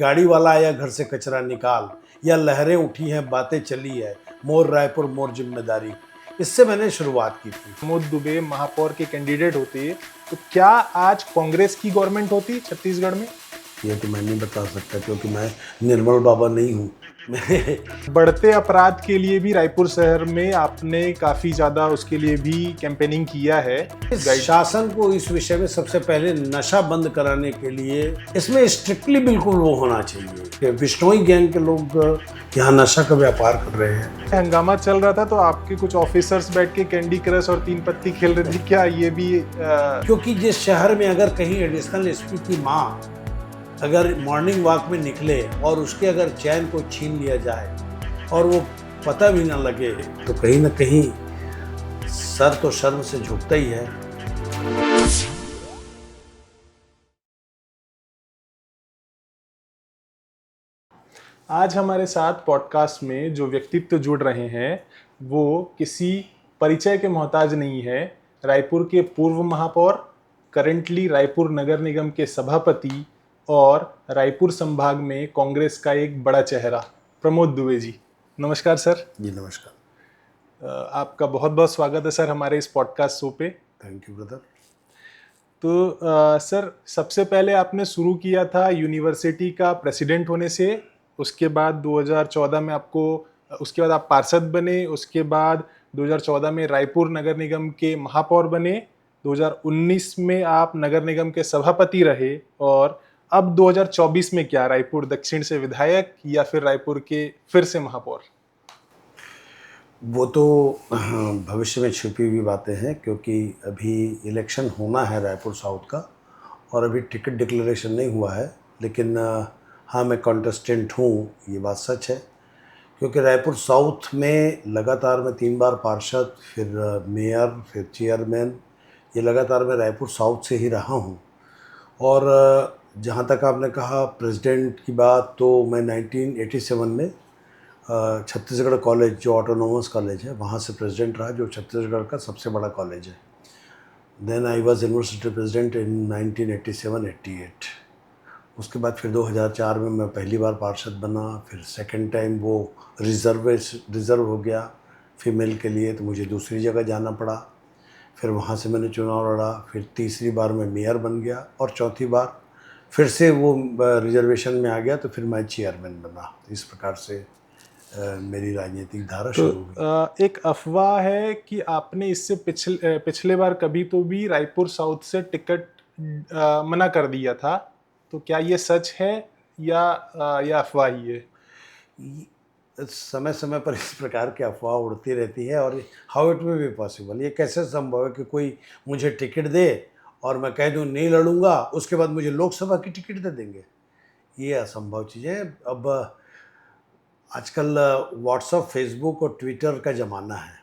गाड़ी वाला आया घर से कचरा निकाल, या लहरें उठी हैं बातें चली है, मोर रायपुर मोर जिम्मेदारी, इससे मैंने शुरुआत की थी। प्रमोद दुबे महापौर के कैंडिडेट होते तो क्या आज कांग्रेस की गवर्नमेंट होती छत्तीसगढ़ में? ये तो मैं नहीं बता सकता क्योंकि मैं निर्मल बाबा नहीं हूँ। बढ़ते अपराध के लिए भी रायपुर शहर में आपने काफी ज्यादा उसके लिए भी कैंपेनिंग किया है। शासन को इस विषय में सबसे पहले नशा बंद कराने के लिए इसमें स्ट्रिक्टली बिल्कुल वो होना चाहिए कि बिश्नोई गैंग के लोग यहाँ नशा का व्यापार कर रहे हैं। हंगामा चल रहा था तो आपके कुछ ऑफिसर्स बैठ के कैंडी क्रश और तीन पत्ती खेल रहे थे, क्या ये भी क्योंकि जिस शहर में अगर कहीं एडिशनल एसपी की माँ अगर मॉर्निंग वॉक में निकले और उसके अगर चैन को छीन लिया जाए और वो पता भी ना लगे तो कहीं ना कहीं सर तो शर्म से झुकता ही है। आज हमारे साथ पॉडकास्ट में जो व्यक्तित्व जुड़ रहे हैं वो किसी परिचय के मोहताज नहीं है। रायपुर के पूर्व महापौर, करंटली रायपुर नगर निगम के सभापति और रायपुर संभाग में कांग्रेस का एक बड़ा चेहरा प्रमोद दुबे जी। नमस्कार सर। जी नमस्कार। आपका बहुत बहुत स्वागत है सर हमारे इस पॉडकास्ट शो पे। Thank you brother. तो सर सबसे पहले आपने शुरू किया था यूनिवर्सिटी का प्रेसिडेंट होने से, उसके बाद 2014 में उसके बाद आप पार्षद बने, उसके बाद 2014 में रायपुर नगर निगम के महापौर बने, 2019 में आप नगर निगम के सभापति रहे और अब 2024 में क्या रायपुर दक्षिण से विधायक या फिर रायपुर के फिर से महापौर? वो तो भविष्य में छुपी हुई बातें हैं क्योंकि अभी इलेक्शन होना है रायपुर साउथ का और अभी टिकट डिक्लेरेशन नहीं हुआ है। लेकिन हाँ, मैं कॉन्टेस्टेंट हूँ, ये बात सच है क्योंकि रायपुर साउथ में लगातार मैं 3 बार पार्षद, फिर मेयर, फिर चेयरमैन, ये लगातार मैं रायपुर साउथ से ही रहा हूँ। और जहाँ तक आपने कहा प्रेसिडेंट की बात, तो मैं 1987 में छत्तीसगढ़ कॉलेज जो ऑटोनोमस कॉलेज है वहाँ से प्रेसिडेंट रहा, जो छत्तीसगढ़ का सबसे बड़ा कॉलेज है। Then I was university president in 1987-88। उसके बाद फिर 2004 में मैं पहली बार पार्षद बना, फिर सेकंड टाइम वो रिज़र्व हो गया फीमेल के लिए, तो मुझे दूसरी जगह जाना पड़ा। फिर वहाँ से मैंने चुनाव लड़ा, फिर तीसरी बार मैं मेयर बन गया और चौथी बार फिर से वो रिजर्वेशन में आ गया तो फिर मैं चेयरमैन बना। इस प्रकार से मेरी राजनीतिक धारा शुरू हुई। एक अफवाह है कि आपने इससे पिछले बार कभी तो भी रायपुर साउथ से टिकट मना कर दिया था, तो क्या ये सच है या अफवाह ही है? समय समय पर इस प्रकार की अफवाह उड़ती रहती है और how it may be possible, ये कैसे संभव है कि कोई मुझे टिकट दे और मैं कह दूँ नहीं लड़ूंगा, उसके बाद मुझे लोकसभा की टिकट दे देंगे? ये असंभव चीज़ें। अब आजकल व्हाट्सअप, फेसबुक और ट्विटर का ज़माना है।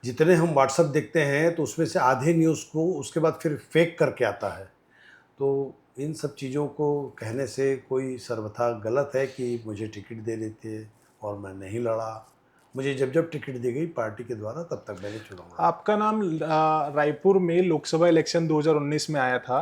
जितने हम व्हाट्सअप देखते हैं तो उसमें से आधे न्यूज़ को उसके बाद फिर फेक करके आता है। तो इन सब चीज़ों को कहने से कोई सर्वथा गलत है कि मुझे टिकट दे देते और मैं नहीं लड़ा। मुझे जब जब टिकट दी गई पार्टी के द्वारा तब तक मैंने चुनाव लड़ा। आपका नाम रायपुर में लोकसभा इलेक्शन 2019 में आया था,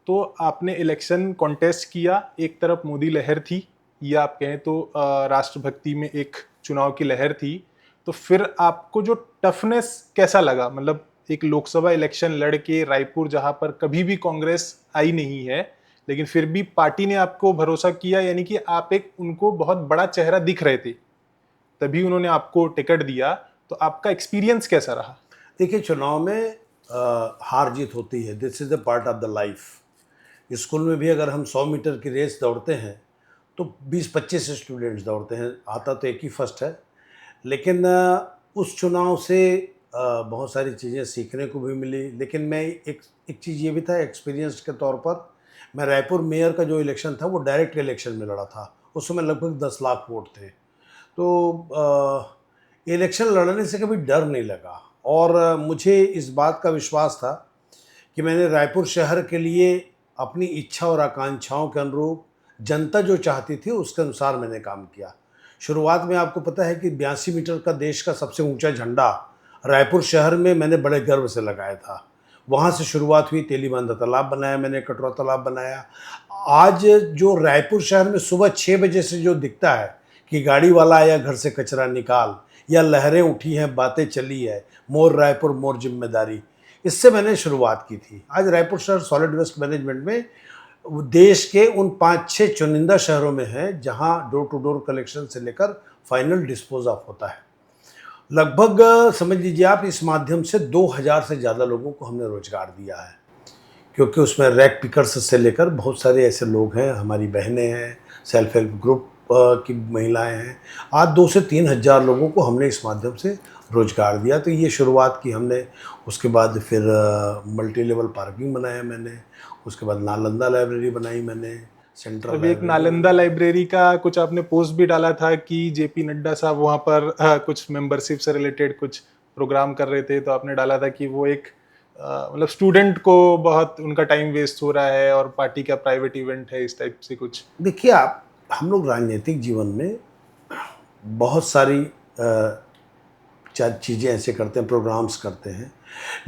तो आपने इलेक्शन कॉन्टेस्ट किया। एक तरफ मोदी लहर थी या आप कहें तो राष्ट्रभक्ति में एक चुनाव की लहर थी, तो फिर आपको जो टफनेस कैसा लगा? मतलब एक लोकसभा इलेक्शन लड़ के रायपुर जहां पर कभी भी कांग्रेस आई नहीं है, लेकिन फिर भी पार्टी ने आपको भरोसा किया, यानी कि आप एक उनको बहुत बड़ा चेहरा दिख रहे थे, तभी उन्होंने आपको टिकट दिया। तो आपका एक्सपीरियंस कैसा रहा? देखिए, चुनाव में हार जीत होती है, this is the part of the life. School में भी अगर हम 100 मीटर की रेस दौड़ते हैं तो 20-25 स्टूडेंट्स दौड़ते हैं, आता तो एक ही फर्स्ट है। लेकिन उस चुनाव से बहुत सारी चीज़ें सीखने को भी मिली। लेकिन मैं एक चीज़ ये भी था एक्सपीरियंस के तौर पर, मैं रायपुर मेयर का जो इलेक्शन था वो डायरेक्ट इलेक्शन में लड़ा था। उस समय लगभग 10 लाख वोट थे। तो इलेक्शन लड़ने से कभी डर नहीं लगा और मुझे इस बात का विश्वास था कि मैंने रायपुर शहर के लिए अपनी इच्छा और आकांक्षाओं के अनुरूप जनता जो चाहती थी उसके अनुसार मैंने काम किया। शुरुआत में आपको पता है कि 82 मीटर का देश का सबसे ऊंचा झंडा रायपुर शहर में मैंने बड़े गर्व से लगाया था। वहाँ से शुरुआत हुई, तेलीबांधा तालाब बनाया मैंने, कटरा तालाब बनाया। आज जो रायपुर शहर में सुबह 6 बजे से जो दिखता है कि गाड़ी वाला आया घर से कचरा निकाल, या लहरें उठी हैं बातें चली है, मोर रायपुर मोर जिम्मेदारी, इससे मैंने शुरुआत की थी। आज रायपुर शहर सॉलिड वेस्ट मैनेजमेंट में देश के उन 5-6 चुनिंदा शहरों में है जहां डोर टू डोर कलेक्शन से लेकर फाइनल डिस्पोज ऑफ होता है। लगभग समझ लीजिए आप, इस माध्यम से 2000 से ज़्यादा लोगों को हमने रोजगार दिया है, क्योंकि उसमें रैक पिकर्स से लेकर बहुत सारे ऐसे लोग हैं, हमारी बहनें हैं, सेल्फ हेल्प ग्रुप की महिलाएं हैं। आज 2 से 3 हज़ार लोगों को हमने इस माध्यम से रोजगार दिया। तो ये शुरुआत की हमने। उसके बाद फिर मल्टी लेवल पार्किंग बनाया मैंने, उसके बाद नालंदा लाइब्रेरी बनाई मैंने, सेंट्रल अभी एक नालंदा लाइब्रेरी का कुछ आपने पोस्ट भी डाला था कि जेपी नड्डा साहब वहाँ पर कुछ मेंबरशिप से रिलेटेड कुछ प्रोग्राम कर रहे थे, तो आपने डाला था कि वो एक मतलब स्टूडेंट को बहुत उनका टाइम वेस्ट हो रहा है और पार्टी का प्राइवेट इवेंट है, इस टाइप से कुछ। देखिए आप, हम लोग राजनीतिक जीवन में बहुत सारी चीज़ें ऐसे करते हैं, प्रोग्राम्स करते हैं,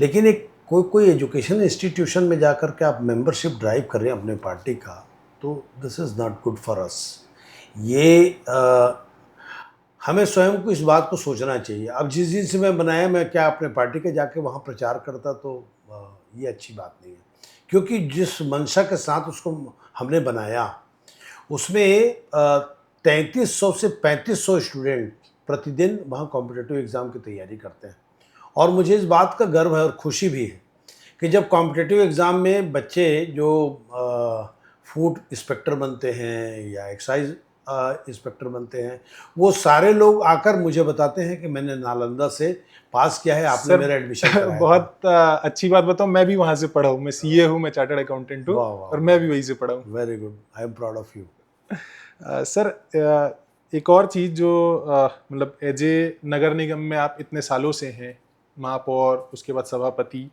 लेकिन एक कोई एजुकेशन इंस्टीट्यूशन में जाकर के आप मेंबरशिप ड्राइव कर रहे हैं अपने पार्टी का, तो this is not good for us. ये हमें स्वयं को इस बात को सोचना चाहिए। अब जिस दिन से मैं बनाया, मैं क्या अपने पार्टी के जाके वहाँ प्रचार करता, तो ये अच्छी बात नहीं है, क्योंकि जिस मंशा के साथ उसको हमने बनाया उसमें 3300 से 3500 स्टूडेंट प्रतिदिन वहाँ कॉम्पिटिटिव एग्ज़ाम की तैयारी करते हैं। और मुझे इस बात का गर्व है और खुशी भी है कि जब कॉम्पिटिटिव एग्ज़ाम में बच्चे जो फूड इंस्पेक्टर बनते हैं या एक्साइज इंस्पेक्टर बनते हैं, वो सारे लोग आकर मुझे बताते हैं कि मैंने नालंदा से पास किया है, आपने मेरा एडमिशन कराया था। बहुत अच्छी बात बताऊं, मैं भी वहां से पढ़ा हूँ, मैं सीए हूँ, मैं चार्टर्ड अकाउंटेंट हूँ, वाह वाह, और मैं भी वहीं से पढ़ा हूँ। Very good, I am proud of you. Sir, एक और चीज़ जो मतलब एज ए नगर निगम में आप इतने सालों से हैं, महापौर, उसके बाद सभापति,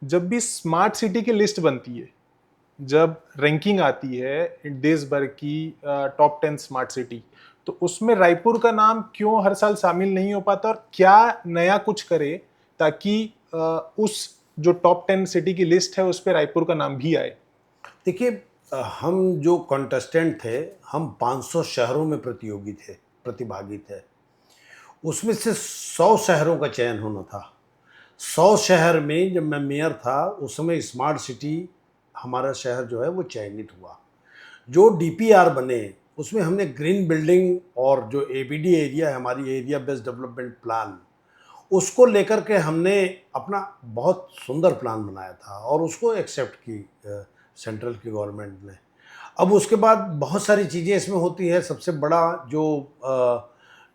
जब भी स्मार्ट सिटी की लिस्ट बनती है, जब रैंकिंग आती है देश भर की टॉप 10 स्मार्ट सिटी, तो उसमें रायपुर का नाम क्यों हर साल शामिल नहीं हो पाता, और क्या नया कुछ करे ताकि उस जो टॉप 10 सिटी की लिस्ट है उस पर रायपुर का नाम भी आए? देखिए, हम जो कॉन्टेस्टेंट थे, हम 500 शहरों में प्रतिभागी थे। उसमें से 100 शहरों का चयन होना था। 100 शहर में जब मैं मेयर था, उस समय स्मार्ट सिटी हमारा शहर जो है वो चयनित हुआ। जो डीपीआर बने, उसमें हमने ग्रीन बिल्डिंग और जो एबीडी एरिया है, हमारी एरिया बेस्ड डेवलपमेंट प्लान, उसको लेकर के हमने अपना बहुत सुंदर प्लान बनाया था और उसको एक्सेप्ट की सेंट्रल की गवर्नमेंट ने। अब उसके बाद बहुत सारी चीज़ें इसमें होती है। सबसे बड़ा जो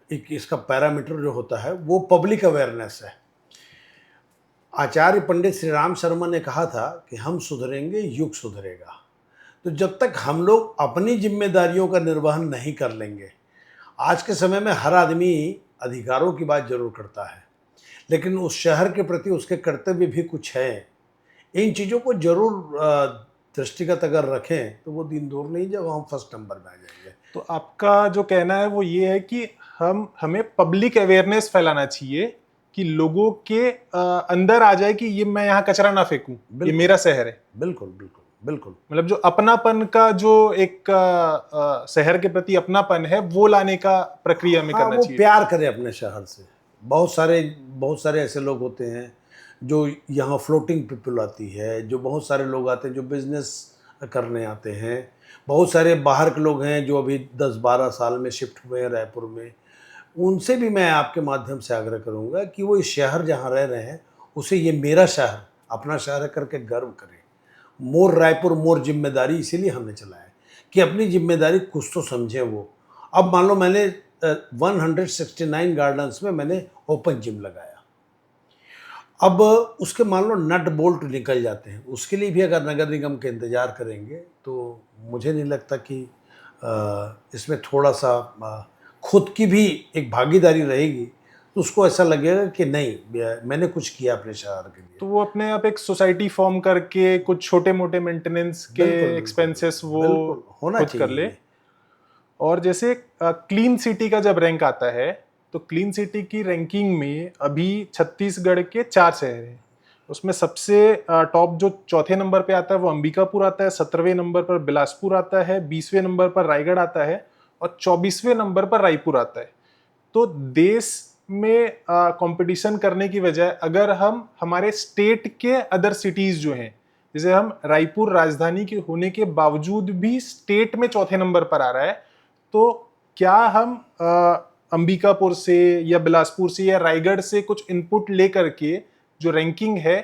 एक इसका पैरामीटर जो होता है वो पब्लिक अवेयरनेस है। आचार्य पंडित श्री राम शर्मा ने कहा था कि हम सुधरेंगे, युग सुधरेगा। तो जब तक हम लोग अपनी जिम्मेदारियों का निर्वहन नहीं कर लेंगे, आज के समय में हर आदमी अधिकारों की बात जरूर करता है, लेकिन उस शहर के प्रति उसके कर्तव्य भी कुछ है। इन चीज़ों को जरूर दृष्टिगत अगर रखें तो वो दिन दूर नहीं जब हम फर्स्ट नंबर में आ जाएंगे। तो आपका जो कहना है वो ये है कि हमें पब्लिक अवेयरनेस फैलाना चाहिए कि लोगों के अंदर आ जाए कि ये मैं यहाँ कचरा ना फेंकूं, ये मेरा शहर है। बिल्कुल बिल्कुल बिल्कुल। मतलब जो अपनापन का जो एक शहर के प्रति अपनापन है वो लाने का प्रक्रिया में करना वो चाहिए। प्यार करे अपने शहर से। बहुत सारे ऐसे लोग होते हैं जो यहाँ फ्लोटिंग पीपल आती है, जो बहुत सारे लोग आते हैं जो बिजनेस करने आते हैं, बहुत सारे बाहर के लोग हैं जो अभी 10-12 साल में शिफ्ट हुए हैं रायपुर में। उनसे भी मैं आपके माध्यम से आग्रह करूँगा कि वो इस शहर जहाँ रह रहे हैं उसे ये मेरा शहर, अपना शहर करके गर्व करें। मोर रायपुर मोर जिम्मेदारी इसीलिए हमने चलाया है कि अपनी जिम्मेदारी कुछ तो समझें वो। अब मान लो मैंने 169 गार्डन्स में मैंने ओपन जिम लगाया, अब उसके मान लो नट बोल्ट निकल जाते हैं, उसके लिए भी अगर नगर निगम के इंतज़ार करेंगे तो मुझे नहीं लगता कि इसमें थोड़ा सा खुद की भी एक भागीदारी रहेगी, तो उसको ऐसा लगेगा कि नहीं मैंने कुछ किया अपने शहर के लिए। तो वो अपने आप एक सोसाइटी फॉर्म करके कुछ छोटे मोटे मेंटेनेंस के एक्सपेंसेस वो होना खुद कर ले। चाहिए। और जैसे क्लीन सिटी का जब रैंक आता है, तो क्लीन सिटी की रैंकिंग में अभी छत्तीसगढ़ के 4 शहर हैं, उसमें सबसे टॉप जो चौथे नंबर पे आता है वो अंबिकापुर आता है, 17वें नंबर पर बिलासपुर आता है, 20वें नंबर पर रायगढ़ आता है और 24वें नंबर पर रायपुर आता है। तो देश में कंपटीशन करने की बजाय अगर हम हमारे स्टेट के अदर सिटीज जो हैं, जैसे हम रायपुर राजधानी के होने के बावजूद भी स्टेट में चौथे नंबर पर आ रहा है, तो क्या हम अंबिकापुर से या बिलासपुर से या रायगढ़ से कुछ इनपुट लेकर के जो रैंकिंग है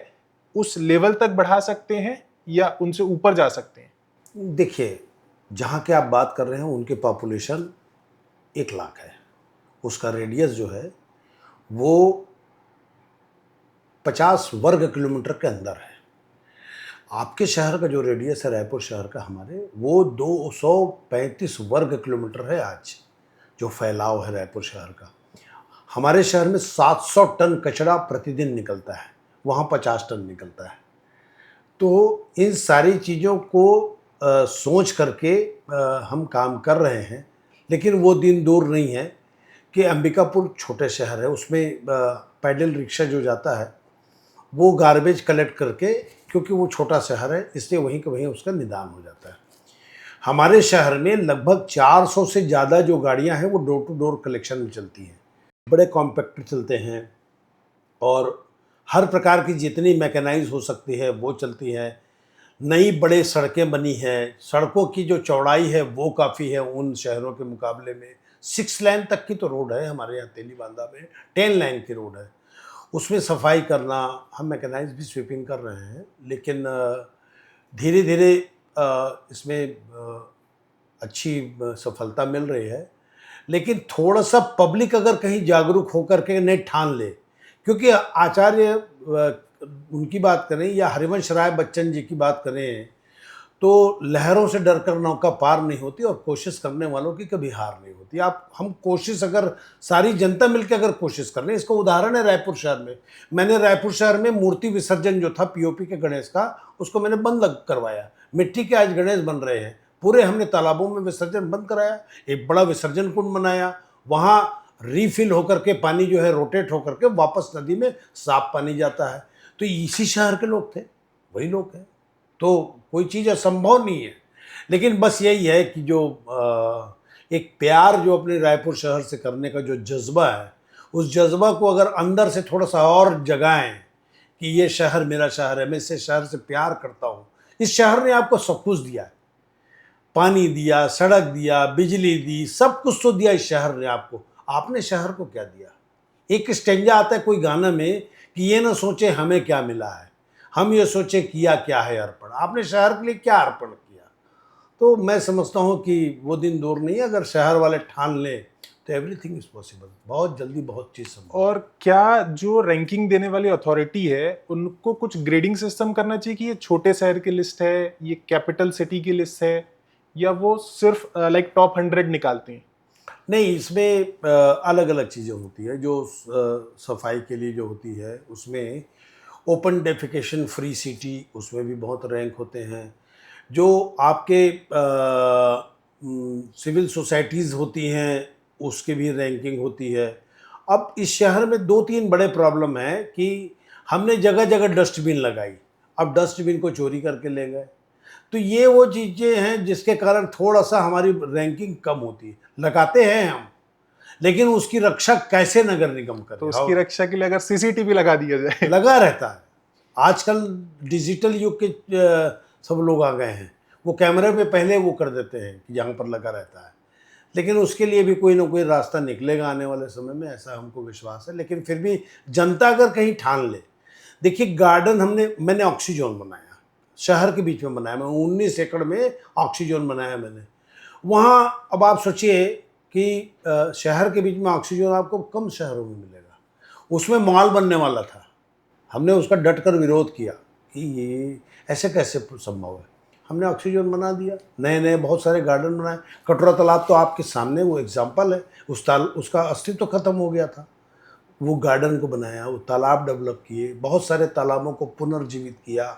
उस लेवल तक बढ़ा सकते हैं या उनसे ऊपर जा सकते हैं? देखिए, जहाँ के आप बात कर रहे हैं उनकी पॉपुलेशन 1 लाख है, उसका रेडियस जो है वो 50 वर्ग किलोमीटर के अंदर है। आपके शहर का जो रेडियस है रायपुर शहर का हमारे, वो 235 वर्ग किलोमीटर है आज, जो फैलाव है रायपुर शहर का। हमारे शहर में 700 टन कचरा प्रतिदिन निकलता है, वहाँ 50 टन निकलता है। तो इन सारी चीज़ों को सोच करके हम काम कर रहे हैं, लेकिन वो दिन दूर नहीं है कि अंबिकापुर छोटे शहर है, उसमें पैडल रिक्शा जो जाता है वो गार्बेज कलेक्ट करके, क्योंकि वो छोटा शहर है इसलिए वहीं के वहीं उसका निदान हो जाता है। हमारे शहर में लगभग 400 से ज़्यादा जो गाड़ियां हैं वो डोर टू डोर कलेक्शन में चलती हैं। बड़े कॉम्पैक्टर चलते हैं और हर प्रकार की जितनी मैकेनाइज हो सकती है वो चलती है। नई बड़े सड़कें बनी हैं, सड़कों की जो चौड़ाई है वो काफ़ी है उन शहरों के मुकाबले में। 6 लेन तक की तो रोड है हमारे यहाँ तेलीबांधा में, 10 लेन की रोड है। उसमें सफाई करना, हम मैकेनाइज भी स्वीपिंग कर रहे हैं, लेकिन धीरे धीरे इसमें अच्छी सफलता मिल रही है। लेकिन थोड़ा सा पब्लिक अगर कहीं जागरूक होकर के नहीं ठान ले, क्योंकि आचार्य उनकी बात करें या हरिवंश राय बच्चन जी की बात करें, तो लहरों से डरकर नौका पार नहीं होती और कोशिश करने वालों की कभी हार नहीं होती। हम कोशिश, अगर सारी जनता मिलकर अगर कोशिश कर लें, इसका उदाहरण है रायपुर शहर में। मैंने रायपुर शहर में मूर्ति विसर्जन जो था पीओपी के गणेश का, उसको मैंने बंद करवाया। मिट्टी के आज गणेश बन रहे हैं, पूरे हमने तालाबों में विसर्जन बंद कराया, एक बड़ा विसर्जन कुंड बनाया, वहाँ रीफिल होकर के पानी जो है रोटेट होकर के वापस नदी में साफ पानी जाता है। तो इसी शहर के लोग थे, वही लोग हैं, तो कोई चीज़ असंभव नहीं है। लेकिन बस यही है कि जो एक प्यार जो अपने रायपुर शहर से करने का जो जज्बा है, उस जज्बा को अगर अंदर से थोड़ा सा और जगाएं कि ये शहर मेरा शहर है, मैं इस शहर से प्यार करता हूँ। इस शहर ने आपको सब कुछ दिया है, पानी दिया, सड़क दिया, बिजली दी, सब कुछ तो दिया इस शहर ने आपको। आपने शहर को क्या दिया? एक स्टेंजा आता है कोई गाना में कि ये ना सोचे हमें क्या मिला है, हम ये सोचे किया क्या है अर्पण। आपने शहर के लिए क्या अर्पण किया? तो मैं समझता हूँ कि वो दिन दूर नहीं है, अगर शहर वाले ठान लें तो एवरीथिंग इज पॉसिबल। बहुत जल्दी बहुत चीज़ संभव। और क्या जो रैंकिंग देने वाली अथॉरिटी है उनको कुछ ग्रेडिंग सिस्टम करना चाहिए कि ये छोटे शहर की लिस्ट है, ये कैपिटल सिटी की लिस्ट है, या वो सिर्फ लाइक टॉप 100 निकालते हैं? नहीं, इसमें अलग अलग चीज़ें होती है। जो सफाई के लिए जो होती है उसमें ओपन डेफिकेशन फ्री सिटी, उसमें भी बहुत रैंक होते हैं। जो आपके सिविल सोसाइटीज़ होती हैं उसके भी रैंकिंग होती है। अब इस शहर में 2-3 बड़े प्रॉब्लम हैं कि हमने जगह जगह डस्टबिन लगाई, अब डस्टबिन को चोरी करके ले गए। तो ये वो चीज़ें हैं जिसके कारण थोड़ा सा हमारी रैंकिंग कम होती है। लगाते हैं हम, लेकिन उसकी रक्षा कैसे नगर निगम करे? तो उसकी रक्षा के लिए अगर सीसीटीवी लगा दिया जाए। लगा रहता है। आजकल डिजिटल युग के सब लोग आ गए हैं, वो कैमरे पे पहले वो कर देते हैं कि यहाँ पर लगा रहता है। लेकिन उसके लिए भी कोई ना कोई रास्ता निकलेगा आने वाले समय में, ऐसा हमको विश्वास है। लेकिन फिर भी जनता अगर कहीं ठान ले, देखिए गार्डन मैंने ऑक्सीजोन बनाया, शहर के बीच में बनाया, मैं 19 एकड़ में ऑक्सीजोन बनाया मैंने। वहाँ अब आप सोचिए कि शहर के बीच में ऑक्सीजन आपको कम शहरों में मिलेगा। उसमें मॉल बनने वाला था, हमने उसका डट कर विरोध किया कि ये ऐसे कैसे संभव है। हमने ऑक्सीजन बना दिया, नए नए बहुत सारे गार्डन बनाए। कटोरा तालाब तो आपके सामने वो एग्जाम्पल है, उसका अस्तित्व खत्म हो गया था। वो गार्डन को बनाया, वो तालाब डेवलप किए, बहुत सारे तालाबों को पुनर्जीवित किया।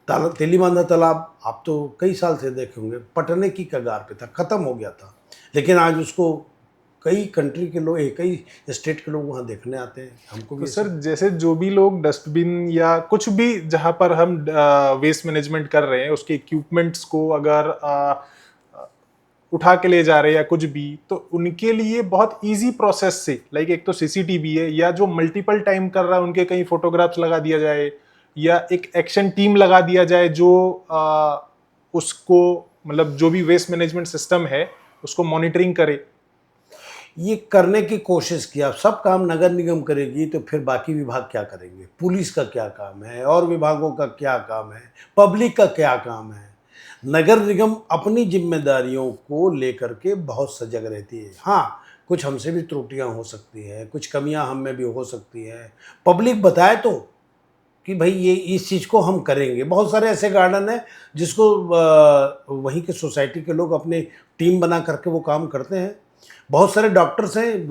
तेलीबांधा तालाब आप तो कई साल से देखे होंगे, पटने की कगार पे था, ख़त्म हो गया था, लेकिन आज उसको कई कंट्री के लोग, कई स्टेट के लोग वहाँ देखने आते हैं। हमको तो भी सर जैसे जो भी लोग डस्टबिन या कुछ भी जहाँ पर हम वेस्ट मैनेजमेंट कर रहे हैं उसके इक्विपमेंट्स को अगर उठा के ले जा रहे हैं या कुछ भी, तो उनके लिए बहुत इजी प्रोसेस से, लाइक एक तो सीसीटीवी है या जो मल्टीपल टाइम कर रहा है उनके कहीं फोटोग्राफ्स लगा दिया जाए या एक एक्शन टीम लगा दिया जाए जो उसको मतलब जो भी वेस्ट मैनेजमेंट सिस्टम है उसको मॉनिटरिंग करे। ये करने की कोशिश किया। सब काम नगर निगम करेगी तो फिर बाकी विभाग क्या करेंगे? पुलिस का क्या काम है और विभागों का क्या काम है, पब्लिक का क्या काम है? नगर निगम अपनी जिम्मेदारियों को लेकर के बहुत सजग रहती है। हाँ, कुछ हमसे भी त्रुटियां हो सकती हैं, कुछ कमियां हम में भी हो सकती हैं। पब्लिक बताए तो कि भाई ये इस चीज़ को हम करेंगे। बहुत सारे ऐसे गार्डन हैं जिसको वहीं के सोसाइटी के लोग अपनी टीम बना करके वो काम करते हैं। बहुत सारे डॉक्टर्स हैं,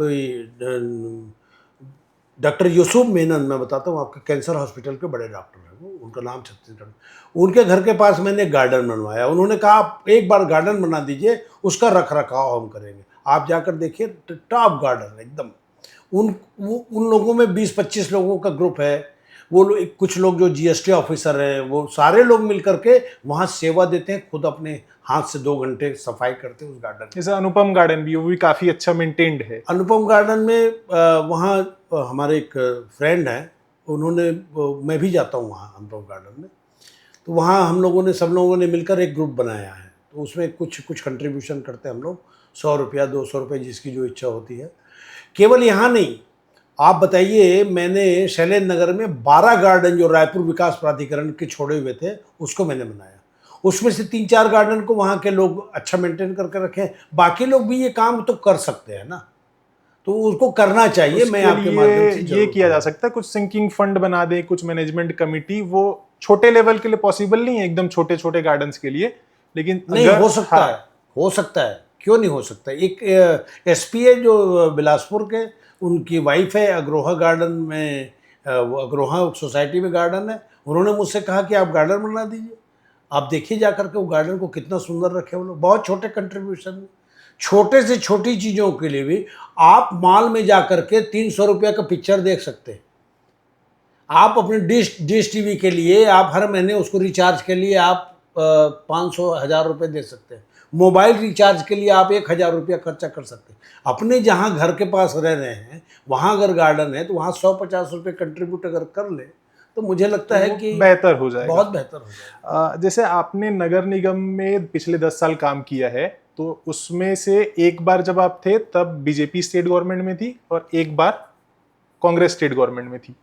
डॉक्टर यूसुफ मेनन, मैं बताता हूँ आपके, कैंसर हॉस्पिटल के बड़े डॉक्टर हैं वो, उनका नाम छत्तीसगढ़। उनके घर के पास मैंने एक गार्डन बनवाया। उन्होंने कहा आप एक बार गार्डन बना दीजिए, उसका रख रखाव हम करेंगे। आप जाकर देखिए, टॉप गार्डन एकदम। उन लोगों में 20-25 लोगों का ग्रुप है। वो लोग, कुछ लोग जो जीएसटी ऑफिसर हैं, वो सारे लोग मिल करके वहाँ सेवा देते हैं, खुद अपने हाथ से 2 घंटे सफाई करते हैं उस गार्डन की। जैसे अनुपम गार्डन भी, वो भी काफी अच्छा मेंटेन्ड है। अनुपम गार्डन में वहाँ हमारे एक फ्रेंड हैं, उन्होंने, मैं भी जाता हूँ वहाँ अनुपम गार्डन में। तो वहाँ हम लोगों ने, सब लोगों ने मिलकर एक ग्रुप बनाया है। तो उसमें कुछ कंट्रीब्यूशन करते हैं हम लोग, 100 रुपया 200 रुपये, जिसकी जो इच्छा होती है। केवल यहाँ नहीं, आप बताइए, मैंने शैलेंद्र नगर में 12 गार्डन जो रायपुर विकास प्राधिकरण के छोड़े हुए थे उसको मैंने बनाया। उसमें से 3-4 गार्डन को वहाँ के लोग अच्छा मेंटेन करके रखे। बाकी लोग भी ये काम तो कर सकते हैं ना, तो उसको करना चाहिए। मैं उसके आपके माध्यम से लिए ये जरूर किया जा कहूँगा। सकता है, कुछ सिंकिंग फंड बना दे, कुछ मैनेजमेंट कमिटी। वो छोटे लेवल के लिए पॉसिबल नहीं है, एकदम छोटे छोटे गार्डन्स के लिए, लेकिन नहीं, अगर हो सकता हाँ, है, हो सकता है, क्यों नहीं हो सकता। एक एसपी है जो बिलासपुर के, उनकी वाइफ है, अग्रोहा गार्डन में, वो अग्रोहा सोसाइटी में गार्डन है। उन्होंने मुझसे कहा कि आप गार्डन बना दीजिए। आप देखिए जा करके वो गार्डन को कितना सुंदर रखे वो लोग, बहुत छोटे कंट्रीब्यूशन। छोटे से छोटी चीज़ों के लिए भी आप मॉल में जा करके 300 रुपये का पिक्चर देख सकते हैं। आप अपने डिश टीवी के लिए आप हर महीने उसको रिचार्ज के लिए आप 500-1000 रुपये दे सकते हैं। मोबाइल रिचार्ज के लिए आप 1000 रुपया खर्चा कर सकते हैं। अपने जहाँ घर के पास रह रहे हैं वहाँ अगर गार्डन है तो वहाँ 150 रुपये कंट्रीब्यूट अगर कर ले तो मुझे लगता है वो कि बेहतर हो जाएगा। बहुत बेहतर हो जाएगा। जैसे आपने नगर निगम में पिछले 10 साल काम किया है, तो उसमें से एक बार जब आप थे तब बीजेपी स्टेट गवर्नमेंट में थी और एक बार कांग्रेस स्टेट गवर्नमेंट में थी।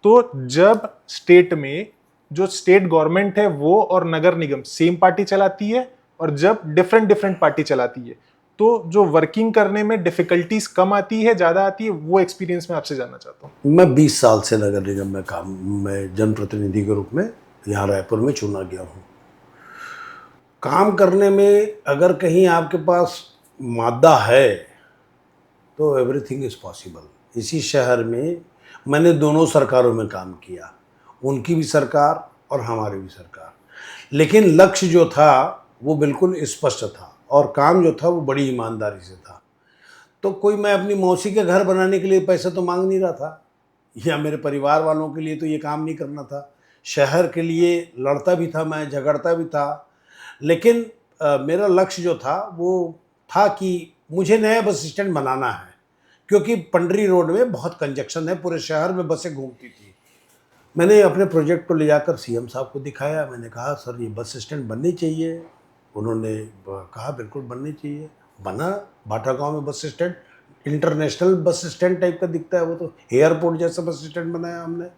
तो जब स्टेट में जो स्टेट गवर्नमेंट है वो और नगर निगम सेम पार्टी चलाती है, और जब डिफरेंट डिफरेंट पार्टी चलाती है, तो जो वर्किंग करने में डिफिकल्टीज कम आती है, ज्यादा आती है, वो एक्सपीरियंस मैं आपसे जानना चाहता हूँ। मैं 20 साल से नगर निगम में मैं जनप्रतिनिधि के रूप में यहाँ रायपुर में चुना गया हूँ। काम करने में अगर कहीं आपके पास मादा है तो एवरीथिंग इज़ पॉसिबल। इसी शहर में मैंने दोनों सरकारों में काम किया, उनकी भी सरकार और हमारी भी सरकार। लेकिन लक्ष्य जो था वो बिल्कुल स्पष्ट था और काम जो था वो बड़ी ईमानदारी से था। तो कोई, मैं अपनी मौसी के घर बनाने के लिए पैसा तो मांग नहीं रहा था, या मेरे परिवार वालों के लिए तो ये काम नहीं करना था। शहर के लिए लड़ता भी था मैं, झगड़ता भी था। लेकिन मेरा लक्ष्य जो था वो था कि मुझे नया बस स्टैंड बनाना है, क्योंकि पंडरी रोड में बहुत कंजक्शन है, पूरे शहर में बसें घूमती थी। मैंने अपने प्रोजेक्ट को ले जाकर सीएम साहब को दिखाया। मैंने कहा सर ये बस स्टैंड बननी चाहिए। उन्होंने कहा बिल्कुल बननी चाहिए। बना। भाटागांव में bus stand, international bus stand type का दिखता है वो, तो एयरपोर्ट जैसा बस स्टैंड बनाया हमने।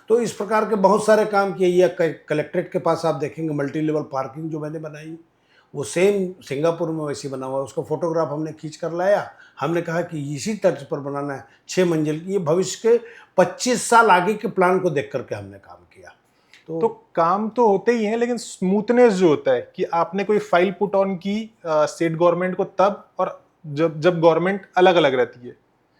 तो इस प्रकार के बहुत सारे काम किए। या कलेक्ट्रेट के पास आप देखेंगे मल्टी लेवल पार्किंग जो मैंने बनाई, वो सेम सिंगापुर में वैसे बना हुआ है। उसका फोटोग्राफ हमने खींच कर लाया। हमने कहा कि इसी तर्ज पर बनाना है, 6 मंजिल की। ये भविष्य के 25 साल आगे के प्लान को देख करके हमने काम किया। तो काम तो होते ही हैं, लेकिन स्मूथनेस जो होता है कि आपने कोई फाइल पुट ऑन की स्टेट गवर्नमेंट को तब, और जब जब गवर्नमेंट अलग अलग रहती है,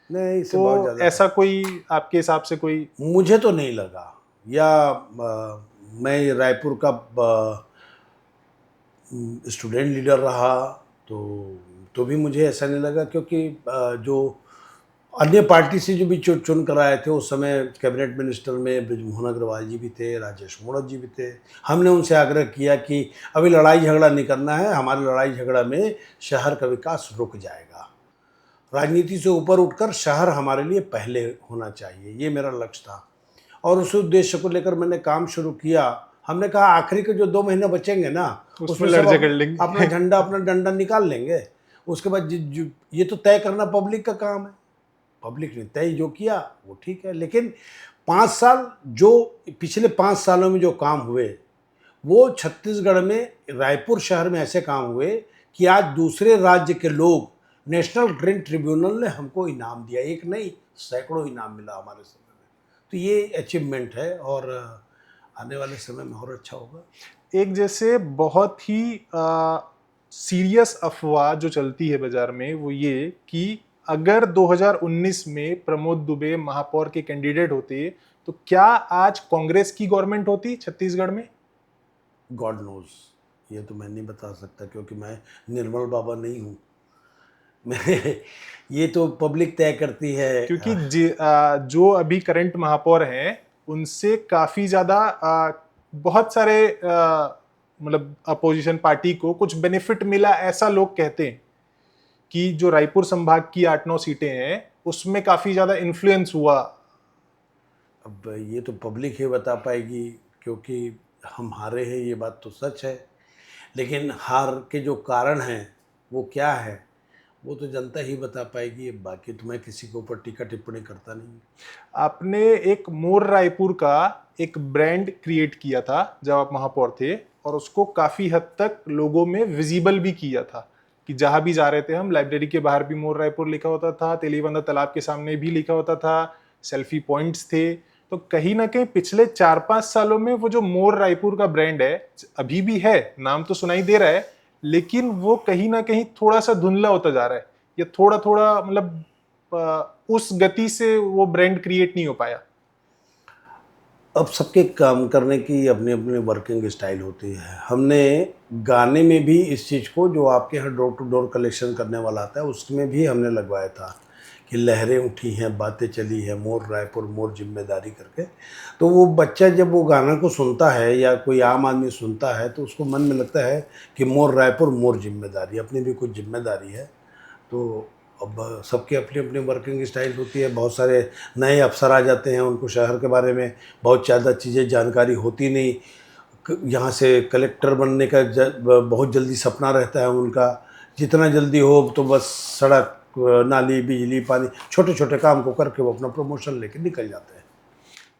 नहीं, इससे बहुत तो ज़्यादा ऐसा कोई आपके हिसाब से कोई? मुझे तो नहीं लगा। या मैं रायपुर का स्टूडेंट लीडर रहा, तो तो भी मुझे ऐसा नहीं लगा, क्योंकि जो अन्य पार्टी से जो भी चुन कर आए थे उस समय कैबिनेट मिनिस्टर में बृजमोहन अग्रवाल जी भी थे, राजेश मूणत जी भी थे। हमने उनसे आग्रह किया कि अभी लड़ाई झगड़ा नहीं करना है, हमारी लड़ाई झगड़ा में शहर का विकास रुक जाएगा। राजनीति से ऊपर उठकर शहर हमारे लिए पहले होना चाहिए, ये मेरा लक्ष्य था। और उस उद्देश्य को लेकर मैंने काम शुरू किया। हमने कहा आखिरी के जो 2 महीने बचेंगे ना, उसमें सब लड़ झगड़ लेंगे। अपना झंडा अपना डंडा निकाल लेंगे। उसके बाद ये तो तय करना पब्लिक का काम है। पब्लिक ने तय जो किया वो ठीक है, लेकिन 5 साल जो पिछले 5 सालों में जो काम हुए, वो छत्तीसगढ़ में रायपुर शहर में ऐसे काम हुए कि आज दूसरे राज्य के लोग, नेशनल ग्रीन ट्रिब्यूनल ने हमको इनाम दिया। एक नहीं, सैकड़ों इनाम मिला हमारे समय में। तो ये अचीवमेंट है, और आने वाले समय में और अच्छा होगा। एक जैसे बहुत ही सीरियस अफवाह जो चलती है बाजार में वो ये कि अगर 2019 में प्रमोद दुबे महापौर के कैंडिडेट होते तो क्या आज कांग्रेस की गवर्नमेंट होती छत्तीसगढ़ में? गॉड नोज, ये तो मैं नहीं बता सकता, क्योंकि मैं निर्मल बाबा नहीं हूँ। मैं ये तो पब्लिक तय करती है। क्योंकि जो अभी करंट महापौर हैं उनसे काफी ज्यादा बहुत सारे मतलब अपोजिशन पार्टी को कुछ बेनिफिट मिला ऐसा लोग कहते हैं कि जो रायपुर संभाग की 8-9 सीटें हैं उसमें काफी ज्यादा इन्फ्लुएंस हुआ। अब ये तो पब्लिक ही बता पाएगी, क्योंकि हम हारे हैं, ये बात तो सच है। लेकिन हार के जो कारण हैं वो क्या है, वो तो जनता ही बता पाएगी। बाकी तो मैं किसी के ऊपर टीका टिप्पणी करता नहीं। आपने एक मोर रायपुर का एक ब्रांड क्रिएट किया था जब आप महापौर थे, और उसको काफी हद तक लोगों में विजिबल भी किया था कि जहां भी जा रहे थे हम, लाइब्रेरी के बाहर भी मोर रायपुर लिखा होता था, तेलीबंदा तालाब के सामने भी लिखा होता था, सेल्फी पॉइंट्स थे। तो कहीं ना कहीं पिछले 4-5 सालों में वो जो मोर रायपुर का ब्रांड है, अभी भी है, नाम तो सुनाई दे रहा है, लेकिन वो कहीं ना कहीं थोड़ा सा धुंधला होता जा रहा है, या थोड़ा थोड़ा मतलब उस गति से वो ब्रांड क्रिएट नहीं हो पाया। अब सबके काम करने की अपनी अपनी वर्किंग स्टाइल होती है। हमने गाने में भी इस चीज़ को, जो आपके यहाँ डोर टू डोर कलेक्शन करने वाला आता है, उसमें भी हमने लगवाया था कि लहरें उठी हैं, बातें चली हैं, मोर रायपुर मोर जिम्मेदारी करके। तो वो बच्चा जब वो गाना को सुनता है या कोई आम आदमी सुनता है तो उसको मन में लगता है कि मोर रायपुर मोर जिम्मेदारी, अपनी भी कुछ जिम्मेदारी है। तो अब सबकी अपनी अपनी वर्किंग स्टाइल होती है। बहुत सारे नए अफसर आ जाते हैं, उनको शहर के बारे में बहुत ज़्यादा चीज़ें जानकारी होती नहीं। यहाँ से कलेक्टर बनने का बहुत जल्दी सपना रहता है उनका, जितना जल्दी हो तो बस सड़क नाली बिजली पानी छोटे छोटे काम को करके वो अपना प्रमोशन लेके निकल जाते हैं।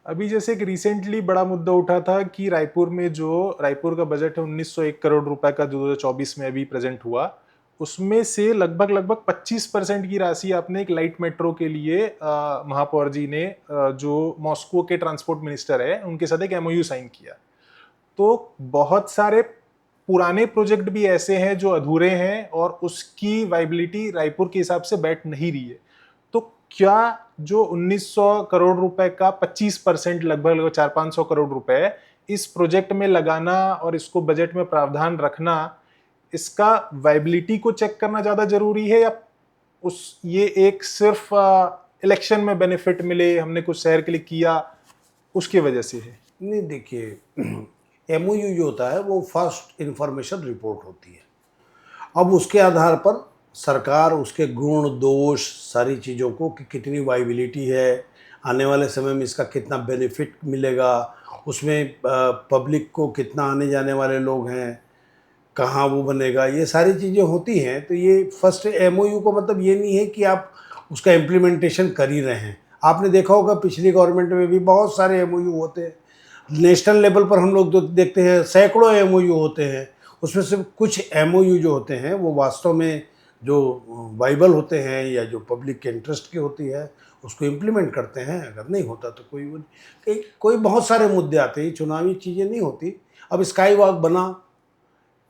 अभी जैसे कि रिसेंटली बड़ा मुद्दा उठा था कि रायपुर में जो रायपुर का बजट है 1901 करोड़ रुपए का, 2024 में अभी प्रेजेंट हुआ, उसमें से लगभग 25% की राशि आपने एक लाइट मेट्रो के लिए महापौर जी ने जो मॉस्को के ट्रांसपोर्ट मिनिस्टर है उनके साथ एक एमओयू साइन किया। तो बहुत सारे पुराने प्रोजेक्ट भी ऐसे हैं जो अधूरे हैं और उसकी वाइबिलिटी रायपुर के हिसाब से बैठ नहीं रही है। तो क्या जो 1900 करोड़ रुपए का 25% लगभग 400-500 करोड़ रुपए इस प्रोजेक्ट में लगाना और इसको बजट में प्रावधान रखना, इसका वाइबिलिटी को चेक करना ज्यादा जरूरी है, या ये एक सिर्फ इलेक्शन में बेनिफिट मिले, हमने कुछ शहर के लिए किया, उसकी वजह से है? नहीं, देखिए, एमओयू जो होता है वो फर्स्ट इंफॉर्मेशन रिपोर्ट होती है। अब उसके आधार पर सरकार उसके गुण दोष सारी चीज़ों को, कि कितनी वाइबिलिटी है, आने वाले समय में इसका कितना बेनिफिट मिलेगा, उसमें पब्लिक को कितना आने जाने वाले लोग हैं, कहाँ वो बनेगा, ये सारी चीज़ें होती हैं। तो ये फर्स्ट एमओयू को मतलब ये नहीं है कि आप उसका इम्प्लीमेंटेशन कर ही रहे हैं। आपने देखा होगा पिछली गवर्नमेंट में भी बहुत सारे एमओयू होते हैं। नेशनल लेवल पर हम लोग जो देखते हैं सैकड़ों एमओयू होते हैं, उसमें से कुछ एमओयू जो होते हैं वो वास्तव में जो वाइबल होते हैं या जो पब्लिक के इंटरेस्ट की होती है उसको इम्प्लीमेंट करते हैं। अगर नहीं होता तो कोई बहुत सारे मुद्दे आते हैं, चुनावी चीज़ें नहीं होती। अब स्काई वॉक बना,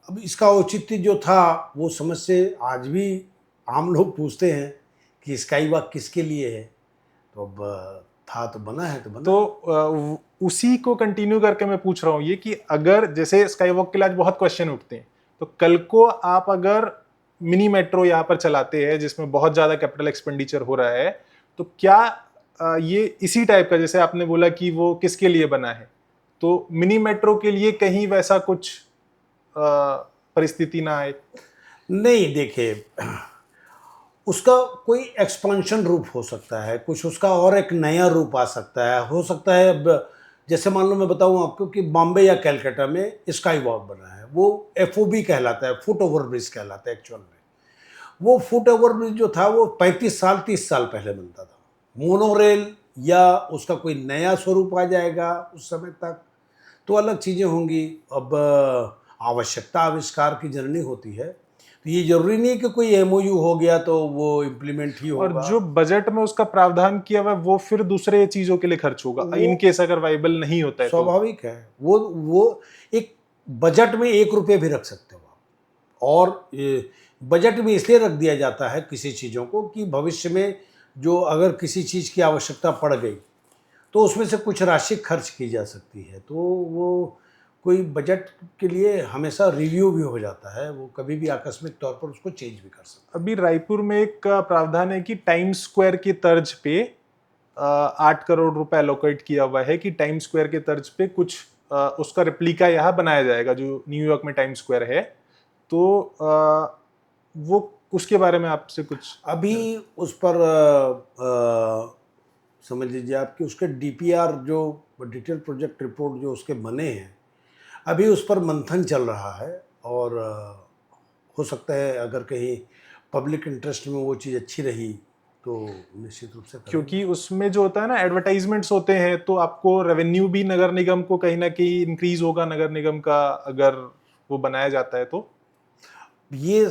अब इसका औचित्य जो था वो समझ से आज भी आम लोग पूछते हैं कि स्काई वॉक किसके लिए है। तो अब था तो बना है तो बना। तो उसी को कंटिन्यू करके मैं पूछ रहा हूँ ये कि अगर जैसे स्काई वॉक के लिए आज बहुत क्वेश्चन उठते हैं, तो कल को आप अगर मिनी मेट्रो यहाँ पर चलाते हैं जिसमें बहुत ज़्यादा कैपिटल एक्सपेंडिचर हो रहा है, तो क्या ये इसी टाइप का, जैसे आपने बोला कि वो किसके लिए बना है, तो मिनी मेट्रो के लिए कहीं वैसा कुछ परिस्थिति ना आए? नहीं, देखिए, उसका कोई एक्सपेंशन रूप हो सकता है, कुछ उसका और एक नया रूप आ सकता है, हो सकता है। अब जैसे मान लो मैं बताऊं आपको कि बॉम्बे या कलकत्ता में स्काई वॉक बना है, वो एफओबी कहलाता है, फुट ओवर ब्रिज कहलाता है एक्चुअल में। वो फुट ओवर ब्रिज जो था वो 35 साल 30 साल पहले बनता था। मोनोरेल या उसका कोई नया स्वरूप आ जाएगा उस समय तक तो अलग चीज़ें होंगी। अब आवश्यकता आविष्कार की जननी होती है, तो ये जरूरी नहीं कि कोई एमओयू हो गया तो वो इम्प्लीमेंट ही और होगा। जो बजट में उसका प्रावधान किया हुआ है वो फिर दूसरे चीजों के लिए खर्च होगा, वो इन केस अगर वाइबल नहीं होता है तो। स्वाभाविक है, वो एक बजट में 1 रुपये भी रख सकते हो आप। और बजट में इसलिए रख दिया जाता है किसी चीज़ों को कि भविष्य में जो अगर किसी चीज़ की आवश्यकता पड़ गई तो उसमें से कुछ राशि खर्च की जा सकती है। तो वो कोई बजट के लिए हमेशा रिव्यू भी हो जाता है, वो कभी भी आकस्मिक तौर पर उसको चेंज भी कर सकता अभी रायपुर में एक प्रावधान है कि टाइम स्क्वायर की तर्ज पे 8 करोड़ रुपए एलोकेट किया हुआ है कि टाइम स्क्वायर के तर्ज पे कुछ उसका रिप्लिका यहाँ बनाया जाएगा जो न्यूयॉर्क में टाइम स्क्वायर है। तो वो उसके बारे में आपसे कुछ? है। अभी उस पर समझ लीजिए आपकी उसके डीपीआर जो डिटेल प्रोजेक्ट रिपोर्ट जो उसके बने हैं, अभी उस पर मंथन चल रहा है। और हो सकता है अगर कहीं पब्लिक इंटरेस्ट में वो चीज़ अच्छी रही तो निश्चित रूप से करेंगे। क्योंकि उसमें जो होता है ना, एडवर्टाइजमेंट्स होते हैं, तो आपको रेवेन्यू भी नगर निगम को कहीं ना कहीं इंक्रीज होगा, नगर निगम का, अगर वो बनाया जाता है तो। ये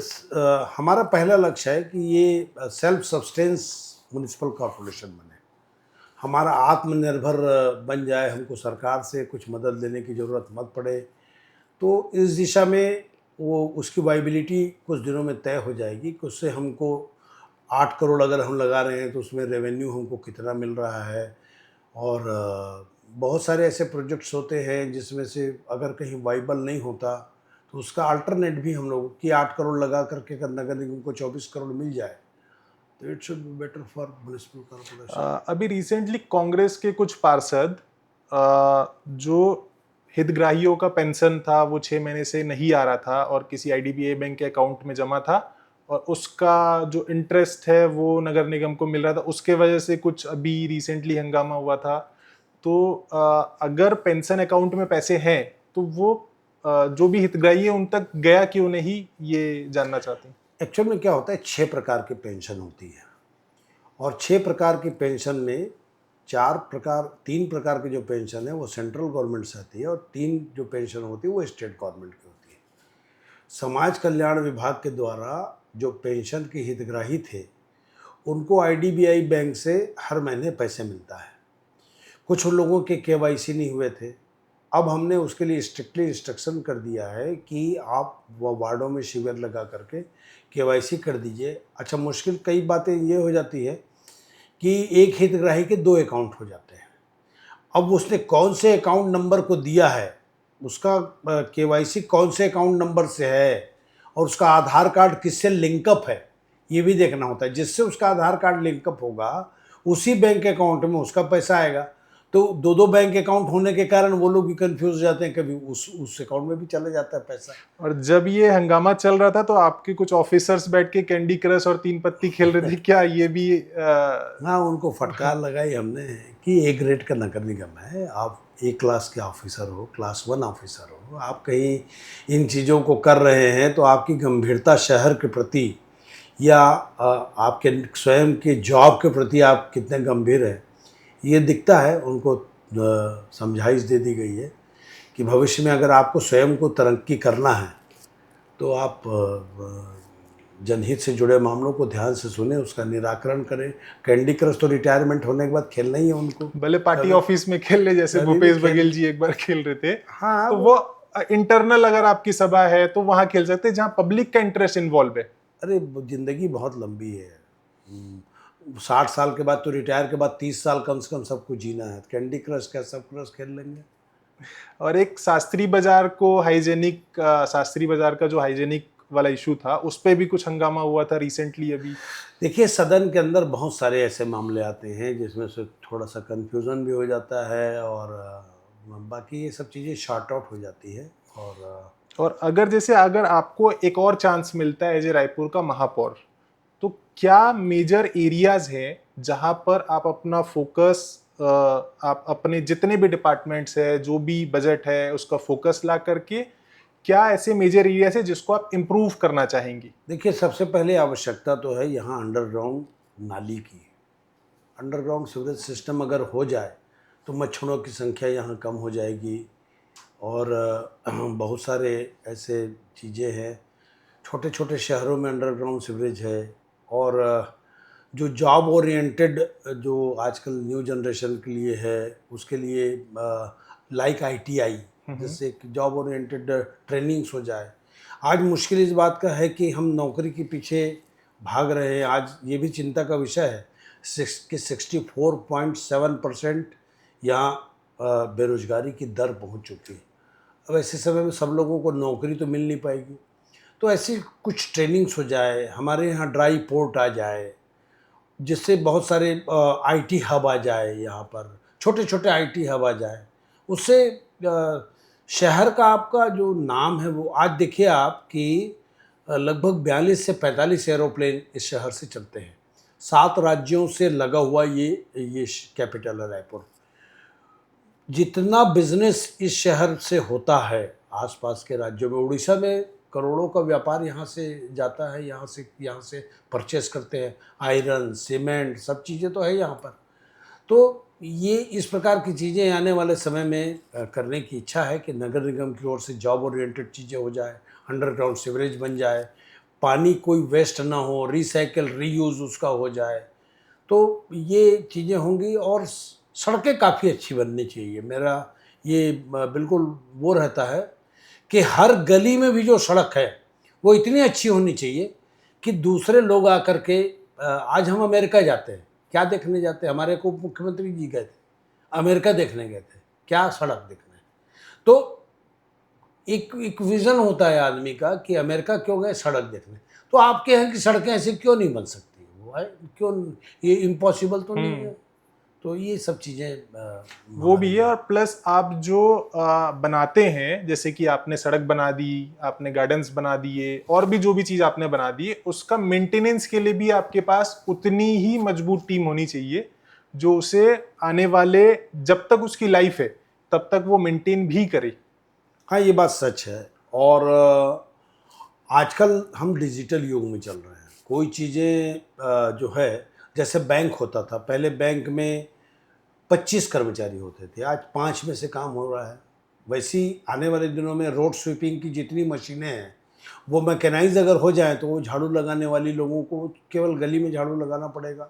हमारा पहला लक्ष्य है कि ये सेल्फ सस्टेंस म्युनिसिपल कॉरपोरेशन बने, हमारा आत्मनिर्भर बन जाए, हमको सरकार से कुछ मदद लेने की ज़रूरत मत पड़े। तो इस दिशा में वो उसकी वाइबिलिटी कुछ दिनों में तय हो जाएगी कि उससे हमको 8 करोड़ अगर हम लगा रहे हैं तो उसमें रेवेन्यू हमको कितना मिल रहा है। और बहुत सारे ऐसे प्रोजेक्ट्स होते हैं जिसमें से अगर कहीं वाइबल नहीं होता तो उसका अल्टरनेट भी हम लोग कि 8 करोड़ लगा करके अगर नगर निगम को 24 करोड़ मिल जाए तो it should be better for municipal corporation. अभी रिसेंटली कांग्रेस के कुछ पार्षद जो हितग्राहियों का पेंशन था वो 6 महीने से नहीं आ रहा था और किसी आईडीबीआई बैंक के अकाउंट में जमा था और उसका जो इंटरेस्ट है वो नगर निगम को मिल रहा था, उसके वजह से कुछ अभी रिसेंटली हंगामा हुआ था। तो अगर पेंशन अकाउंट में पैसे हैं तो वो जो भी हितग्राही है उन तक गया क्यों नहीं, ये जानना चाहते हैं। एक्चुअल में क्या होता है, 6 प्रकार की पेंशन होती है और 6 प्रकार की पेंशन में 3 प्रकार की जो पेंशन है वो सेंट्रल गवर्नमेंट से आती है और 3 जो पेंशन होती है वो स्टेट गवर्नमेंट की होती है। समाज कल्याण विभाग के द्वारा जो पेंशन के हितग्राही थे उनको आईडीबीआई बैंक से हर महीने पैसे मिलता है। कुछ लोगों के केवाईसी नहीं हुए थे, अब हमने उसके लिए स्ट्रिक्टली इंस्ट्रक्शन कर दिया है कि आप वो वार्डों में शिविर लगा करके केवाईसी कर दीजिए। अच्छा, मुश्किल कई बातें ये हो जाती है कि एक हितग्राही के 2 अकाउंट हो जाते हैं। अब उसने कौन से अकाउंट नंबर को दिया है, उसका केवाईसी कौन से अकाउंट नंबर से है और उसका आधार कार्ड किससे लिंकअप है, ये भी देखना होता है। जिससे उसका आधार कार्ड लिंकअप होगा उसी बैंक अकाउंट में उसका पैसा आएगा। तो 2 बैंक अकाउंट होने के कारण वो लोग भी कंफ्यूज हो जाते हैं, कभी उस अकाउंट में भी चला जाता है पैसा। और जब ये हंगामा चल रहा था तो आपके कुछ ऑफिसर्स बैठ के कैंडी क्रश और 3 पत्ती खेल रहे थे, क्या ये भी हाँ, उनको फटकार लगाई हमने कि ए ग्रेड का नगर निगम है, आप ए क्लास के ऑफिसर हो, क्लास 1 ऑफिसर हो, आप कहीं इन चीज़ों को कर रहे हैं तो आपकी गंभीरता शहर के प्रति या आपके स्वयं के जॉब के प्रति आप कितने गंभीर हैं ये दिखता है। उनको समझाइश दे दी गई है कि भविष्य में अगर आपको स्वयं को तरक्की करना है तो आप जनहित से जुड़े मामलों को ध्यान से सुने, उसका निराकरण करें। कैंडी क्रश तो रिटायरमेंट होने के बाद खेलना ही है उनको, भले पार्टी ऑफिस में खेल ले, जैसे भूपेश बघेल जी एक बार खेल रहे थे। हाँ, तो वो इंटरनल अगर आपकी सभा है तो वहां खेल सकते हैं जहां पब्लिक का इंटरेस्ट इन्वॉल्व है। अरे जिंदगी बहुत लंबी है, 60 साल के बाद तो रिटायर के बाद 30 साल कम से कम सबको जीना है। कैंडी क्रश क्या सब क्रश खेल लेंगे। और एक शास्त्री बाजार को हाइजेनिक, शास्त्री बाजार का जो हाइजेनिक वाला इशू था, उस पे भी कुछ हंगामा हुआ था रिसेंटली अभी। देखिए, सदन के अंदर बहुत सारे ऐसे मामले आते हैं जिसमें से थोड़ा सा कंफ्यूजन भी हो जाता है और बाकी ये सब चीज़ें शॉर्ट आउट हो जाती है। और अगर आपको एक और चांस मिलता है एज ए रायपुर का महापौर, तो क्या मेजर एरियाज हैं जहां पर आप अपना फोकस, आप अपने जितने भी डिपार्टमेंट्स है, जो भी बजट है, उसका फोकस ला करके क्या ऐसे मेजर एरियाज है जिसको आप इम्प्रूव करना चाहेंगे? देखिए, सबसे पहले आवश्यकता तो है यहाँ अंडरग्राउंड नाली की। अंडरग्राउंड सीवरेज सिस्टम अगर हो जाए तो मच्छरों की संख्या यहाँ कम हो जाएगी और बहुत सारे ऐसे चीज़ें हैं। छोटे छोटे शहरों में अंडरग्राउंड सीवरेज है और जो जॉब ओरिएंटेड जो आजकल न्यू जनरेशन के लिए है उसके लिए लाइक आईटीआई, जिससे कि जॉब ओरिएंटेड ट्रेनिंग्स हो जाए। आज मुश्किल इस बात का है कि हम नौकरी के पीछे भाग रहे हैं। आज ये भी चिंता का विषय है कि 64.7% यहाँ बेरोजगारी की दर पहुँच चुकी है। अब ऐसे समय में सब लोगों को नौकरी तो मिल नहीं पाएगी, तो ऐसी कुछ ट्रेनिंग्स हो जाए, हमारे यहाँ ड्राई पोर्ट आ जाए, जिससे बहुत सारे आईटी हब आ जाए, यहाँ पर छोटे छोटे आईटी हब आ जाए। उससे शहर का आपका जो नाम है वो आज देखिए आप कि लगभग 42 से 45 एरोप्लेन इस शहर से चलते हैं। 7 राज्यों से लगा हुआ ये कैपिटल है रायपुर। जितना बिजनेस इस शहर से होता है आसपास के राज्यों में, उड़ीसा में करोड़ों का व्यापार यहाँ से जाता है, यहाँ से परचेस करते हैं। आयरन, सीमेंट, सब चीज़ें तो है यहाँ पर। तो ये इस प्रकार की चीज़ें आने वाले समय में करने की इच्छा है कि नगर निगम की ओर से जॉब ओरिएंटेड चीज़ें हो जाए, अंडरग्राउंड सीवरेज बन जाए, पानी कोई वेस्ट ना हो, रिसाइकिल रीयूज़ उसका हो जाए, तो ये चीज़ें होंगी। और सड़कें काफ़ी अच्छी बननी चाहिए। मेरा ये बिल्कुल वो रहता है कि हर गली में भी जो सड़क है वो इतनी अच्छी होनी चाहिए कि दूसरे लोग आकर के आज हम अमेरिका जाते हैं, क्या देखने जाते हैं? हमारे को मुख्यमंत्री जी गए थे, अमेरिका देखने गए थे, क्या सड़क देखने। तो एक विज़न होता है आदमी का कि अमेरिका क्यों गए, सड़क देखने। तो आपके यहाँ की सड़कें ऐसे क्यों नहीं बन सकती? वो है क्यों, ये इम्पॉसिबल तो नहीं है। तो ये सब चीज़ें वो भी है, और प्लस आप जो बनाते हैं, जैसे कि आपने सड़क बना दी, आपने गार्डन्स बना दिए, और भी जो भी चीज़ आपने बना दी, उसका मेंटेनेंस के लिए भी आपके पास उतनी ही मजबूत टीम होनी चाहिए जो उसे आने वाले, जब तक उसकी लाइफ है तब तक वो मेंटेन भी करे। हाँ, ये बात सच है। और आजकल हम डिजिटल युग में चल रहे हैं। कोई चीज़ें जो है, जैसे बैंक होता था पहले, बैंक में 25 कर्मचारी होते थे, आज 5 में से काम हो रहा है। वैसी आने वाले दिनों में रोड स्वीपिंग की जितनी मशीनें हैं वो मैकेनाइज अगर हो जाए तो वो झाड़ू लगाने वाली लोगों को केवल गली में झाड़ू लगाना पड़ेगा।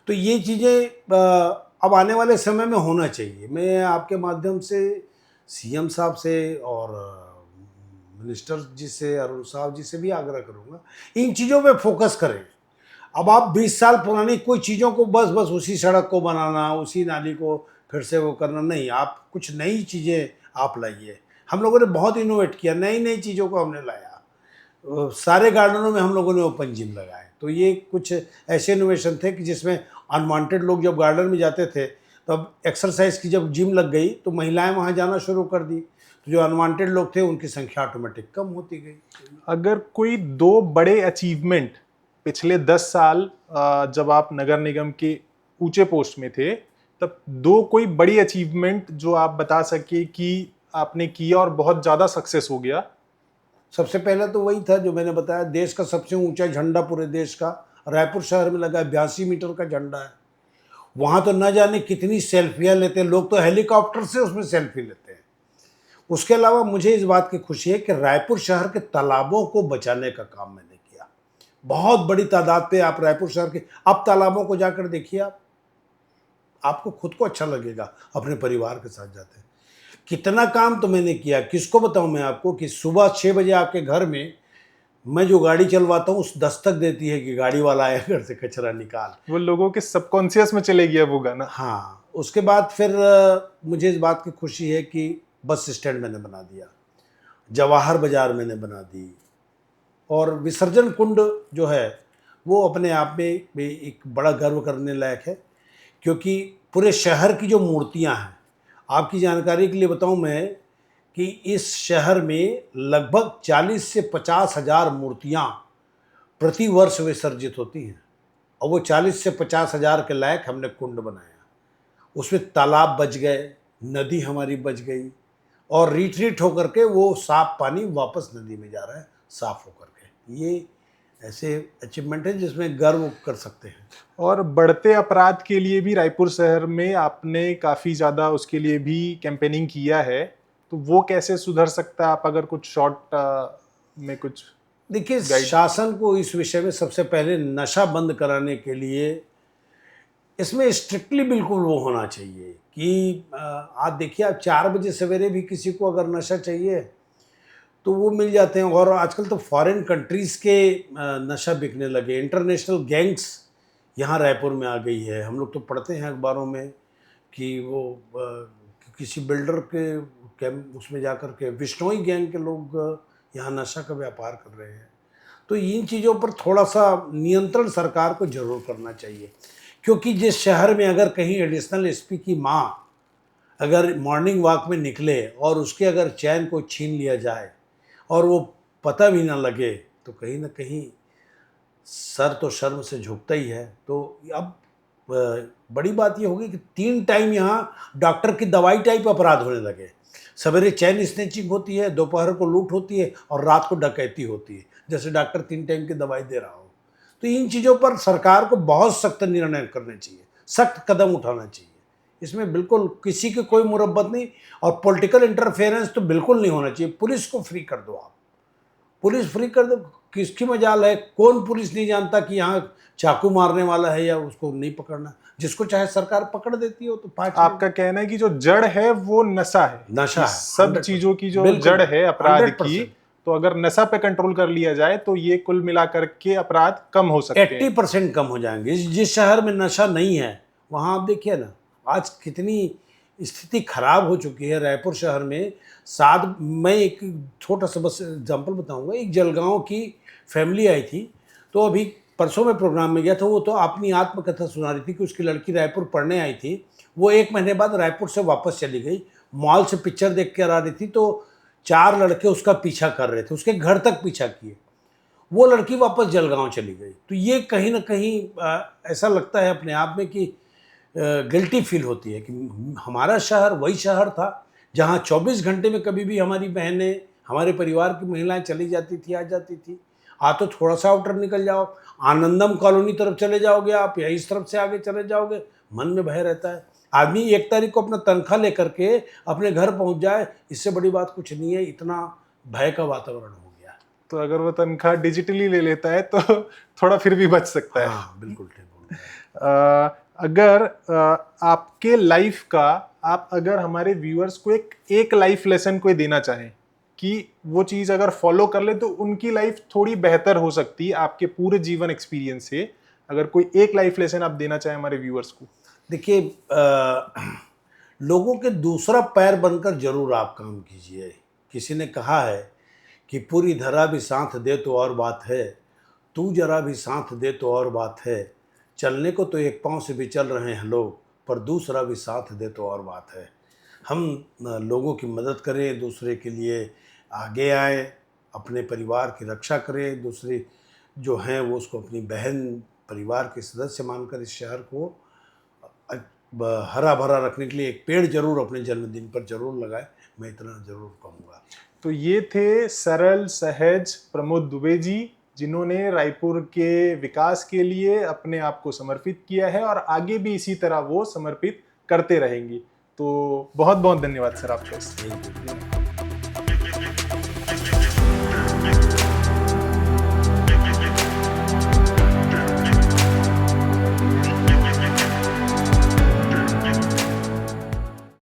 तो ये चीज़ें अब आने वाले समय में होना चाहिए। मैं आपके माध्यम से सीएम साहब से और मिनिस्टर जी से, अरुण साहब जी से भी आग्रह करूँगा, इन चीज़ों पे फोकस करें। अब आप 20 साल पुरानी कोई चीज़ों को बस उसी सड़क को बनाना, उसी नाली को फिर से वो करना नहीं, आप कुछ नई चीज़ें आप लाइए। हम लोगों ने बहुत इनोवेट किया, नई नई चीज़ों को हमने लाया। सारे गार्डनों में हम लोगों ने ओपन जिम लगाए। तो ये कुछ ऐसे इनोवेशन थे कि जिसमें अनवांटेड लोग जब गार्डन में जाते थे तब एक्सरसाइज की जब जिम लग गई तो महिलाएं वहाँ जाना शुरू कर दी, तो जो अनवांटेड लोग थे उनकी संख्या ऑटोमेटिक कम होती गई। अगर कोई 2 बड़े अचीवमेंट पिछले 10 साल, जब आप नगर निगम के ऊंचे पोस्ट में थे, तब 2 कोई बड़ी अचीवमेंट जो आप बता सके कि आपने किया और बहुत ज़्यादा सक्सेस हो गया। सबसे पहला तो वही था जो मैंने बताया, देश का सबसे ऊंचा झंडा पूरे देश का रायपुर शहर में लगा है, 82 मीटर का झंडा है। वहाँ तो न जाने कितनी सेल्फियाँ लेते हैं लोग, तो हेलीकॉप्टर से उसमें सेल्फी लेते हैं। उसके अलावा मुझे इस बात की खुशी है कि रायपुर शहर के तालाबों को बचाने का काम मैंने किया। बहुत बड़ी तादाद पे आप रायपुर शहर के अब तालाबों को जाकर देखिए, आपको खुद को अच्छा लगेगा, अपने परिवार के साथ जाते हैं। कितना काम तो मैंने किया, किसको बताऊं मैं आपको कि सुबह 6 बजे आपके घर में मैं जो गाड़ी चलवाता हूँ उस दस्तक देती है कि गाड़ी वाला आया घर से कचरा निकाल। वो लोगों के सबकॉन्शियस में चले गया वो गाना। हाँ, उसके बाद फिर मुझे इस बात की खुशी है कि बस स्टैंड मैंने बना दिया, जवाहर बाजार मैंने बना दी, और विसर्जन कुंड जो है वो अपने आप में भी एक बड़ा गर्व करने लायक है, क्योंकि पूरे शहर की जो मूर्तियां हैं, आपकी जानकारी के लिए बताऊं मैं कि इस शहर में लगभग 40 से 50 हज़ार मूर्तियां प्रतिवर्ष विसर्जित होती हैं, और वो 40 से 50 हज़ार के लायक हमने कुंड बनाया। उसमें तालाब बच गए, नदी हमारी बच गई, और रिट्रीट होकर के वो साफ पानी वापस नदी में जा रहा है साफ होकर के। ये ऐसे अचीवमेंट है जिसमें गर्व कर सकते हैं। और बढ़ते अपराध के लिए भी रायपुर शहर में आपने काफ़ी ज़्यादा उसके लिए भी कैंपेनिंग किया है, तो वो कैसे सुधर सकता है? आप अगर कुछ शॉर्ट में कुछ देखिए, शासन को इस विषय में सबसे पहले नशा बंद कराने के लिए इसमें स्ट्रिक्टली बिल्कुल वो होना चाहिए कि आप देखिए, आप 4 बजे सवेरे भी किसी को अगर नशा चाहिए तो वो मिल जाते हैं। और आजकल तो फॉरेन कंट्रीज़ के नशा बिकने लगे, इंटरनेशनल गैंग्स यहाँ रायपुर में आ गई है। हम लोग तो पढ़ते हैं अखबारों में कि वो किसी बिल्डर के कैंप उसमें जाकर के विश्नोई गैंग के लोग यहाँ नशा का व्यापार कर रहे हैं। तो इन चीज़ों पर थोड़ा सा नियंत्रण सरकार को जरूर करना चाहिए, क्योंकि जिस शहर में अगर कहीं एडिशनल एसपी की माँ अगर मॉर्निंग वॉक में निकले और उसके अगर चैन को छीन लिया जाए और वो पता भी ना लगे, तो कहीं ना कहीं सर तो शर्म से झुकता ही है। तो अब बड़ी बात ये होगी कि 3 टाइम यहाँ डॉक्टर की दवाई टाइप अपराध होने लगे। सवेरे चैन स्नैचिंग होती है, दोपहर को लूट होती है, और रात को डकैती होती है, जैसे डॉक्टर 3 टाइम की दवाई दे रहा हो। तो इन चीज़ों पर सरकार को बहुत सख्त निर्णय करने चाहिए, सख्त कदम उठाना चाहिए। इसमें बिल्कुल किसी की कोई मुरब्बत नहीं, और पॉलिटिकल इंटरफेरेंस तो बिल्कुल नहीं होना चाहिए। पुलिस को फ्री कर दो, आप पुलिस फ्री कर दो। किसकी मजाल है? कौन पुलिस नहीं जानता कि यहाँ चाकू मारने वाला है या उसको नहीं पकड़ना? जिसको चाहे सरकार पकड़ देती हो। तो 5 आपका कहना है कि जो जड़ है वो नशा है, नशा है, सब 100% चीजों की जो जड़ है अपराध की, तो अगर नशा पे कंट्रोल कर लिया जाए तो ये कुल मिलाकर के अपराध कम हो सकते हैं। 80% कम हो जाएंगे। जिस शहर में नशा नहीं है वहाँ आप देखिए ना, आज कितनी स्थिति खराब हो चुकी है रायपुर शहर में। मैं एक छोटा सा बस एग्जांपल बताऊंगा। एक जलगांव की फैमिली आई थी, तो अभी परसों में प्रोग्राम में गया था। वो तो अपनी आत्मकथा सुना रही थी कि उसकी लड़की रायपुर पढ़ने आई थी, वो 1 महीने बाद रायपुर से वापस चली गई। मॉल से पिक्चर देख कर आ रही थी, तो 4 लड़के उसका पीछा कर रहे थे, उसके घर तक पीछा किए। वो लड़की वापस जलगांव चली गई। तो ये कहीं ना कहीं ऐसा लगता है अपने आप में कि गिल्टी फील होती है कि हमारा शहर वही शहर था जहाँ 24 घंटे में कभी भी हमारी बहनें, हमारे परिवार की महिलाएं चली जाती थी, आ जाती थी। तो थोड़ा सा आउटर निकल जाओ, आनंदम कॉलोनी तरफ चले जाओगे आप, या इस तरफ से आगे चले जाओगे, मन में भय रहता है। आदमी 1 तारीख को अपना तनख्वाह लेकर के अपने घर पहुंच जाए, इससे बड़ी बात कुछ नहीं है। इतना भय का वातावरण हो गया। तो अगर वो तनख्वाह डिजिटली ले लेता है तो थोड़ा फिर भी बच सकता है। हाँ, बिल्कुल ठीक बोल रहे हैं। अगर आपके लाइफ का, आप अगर हमारे व्यूअर्स को एक लाइफ लेसन कोई देना चाहें कि वो चीज़ अगर फॉलो कर ले तो उनकी लाइफ थोड़ी बेहतर हो सकती है, आपके पूरे जीवन एक्सपीरियंस से अगर कोई एक लाइफ लेसन आप देना चाहें हमारे व्यूअर्स को। देखिए, लोगों के दूसरा पैर बनकर जरूर आप काम कीजिए। किसी ने कहा है कि पूरी धरा भी साथ दे तो और बात है, तू जरा भी साथ दे तो और बात है, चलने को तो 1 पाँव से भी चल रहे हैं लोग, पर दूसरा भी साथ दे तो और बात है। हम लोगों की मदद करें, दूसरे के लिए आगे आए, अपने परिवार की रक्षा करें। दूसरे जो हैं वो उसको अपनी बहन, परिवार के सदस्य मानकर इस शहर को हरा भरा रखने के लिए एक पेड़ जरूर अपने जन्मदिन पर जरूर लगाए। मैं इतना जरूर कहूँगा। तो ये थे सरल सहज प्रमोद दुबे जी, जिन्होंने रायपुर के विकास के लिए अपने आप को समर्पित किया है और आगे भी इसी तरह वो समर्पित करते रहेंगे। तो बहुत बहुत धन्यवाद सर आपका।